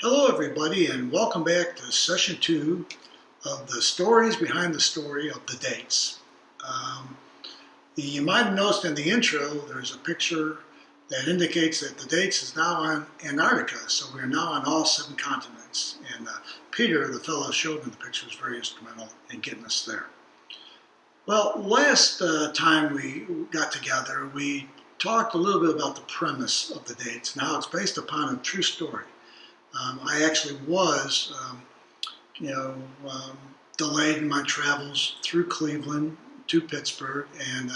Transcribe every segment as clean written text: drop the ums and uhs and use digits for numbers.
Hello everybody, and welcome back to session 2 of the stories behind the story of the dates. You might have noticed in the intro there's a picture that indicates that the dates is now on Antarctica, so we're now on all 7 continents. And Peter, the fellow showed me the picture, was very instrumental in getting us there. Well, last time we got together, we talked a little bit about the premise of the dates and how it's based upon a true story. I actually was, delayed in my travels through Cleveland to Pittsburgh, and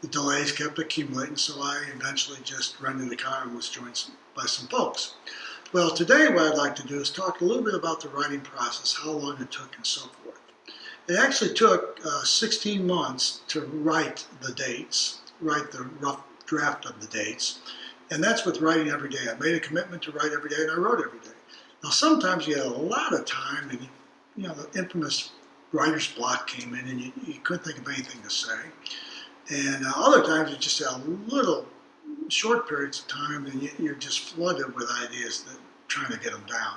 the delays kept accumulating, so I eventually just rented a car and was joined by some folks. Well, today what I'd like to do is talk a little bit about the writing process, how long it took, and so forth. It actually took 16 months to write the dates, write the rough draft of the dates. And that's with writing every day. I made a commitment to write every day, and I wrote every day. Now, sometimes you had a lot of time, and the infamous writer's block came in, and you couldn't think of anything to say. And other times you just had little short periods of time, and you're just flooded with ideas that trying to get them down.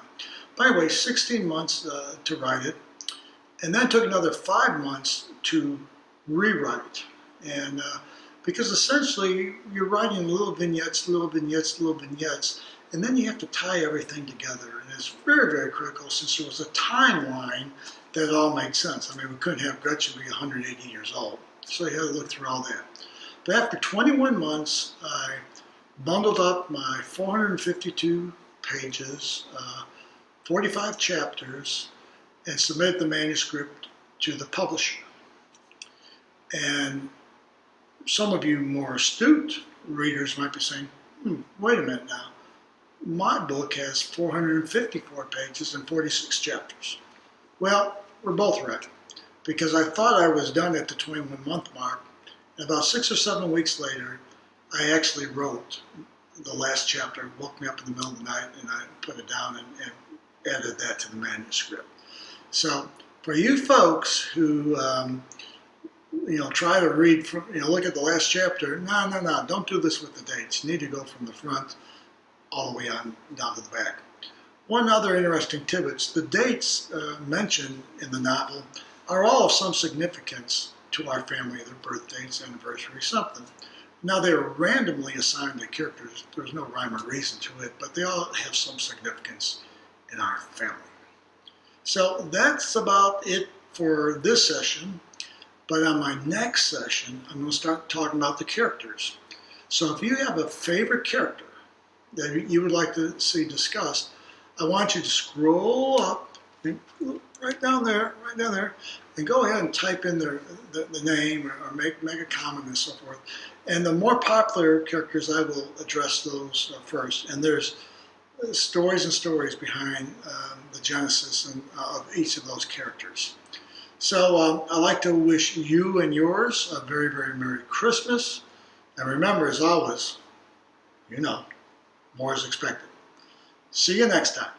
But anyway, 16 months to write it, and then it took another 5 months to rewrite. And because essentially you're writing little vignettes, and then you have to tie everything together. And it's very, very critical, since there was a timeline that it all made sense. I mean, we couldn't have Gretchen be 180 years old, so you had to look through all that. But after 21 months, I bundled up my 452 pages, 45 chapters, and submitted the manuscript to the publisher. And some of you more astute readers might be saying, wait a minute now. My book has 454 pages and 46 chapters. Well, we're both right, because I thought I was done at the 21-month mark, and about 6 or 7 weeks later, I actually wrote the last chapter. It woke me up in the middle of the night, and I put it down and added that to the manuscript. So for you folks who try to read from, look at the last chapter. No, don't do this with the dates. You need to go from the front all the way on down to the back. One other interesting tidbit: the dates mentioned in the novel are all of some significance to our family, their birth dates, anniversary, something. Now, they were randomly assigned to characters. There's no rhyme or reason to it, but they all have some significance in our family. So that's about it for this session. But on my next session, I'm going to start talking about the characters. So if you have a favorite character that you would like to see discussed, I want you to scroll up, right down there, and go ahead and type in the name, or make a comment and so forth. And the more popular characters, I will address those first. And there's stories and stories behind the genesis of each of those characters. So I'd like to wish you and yours a very, very Merry Christmas. And remember, as always, more is expected. See you next time.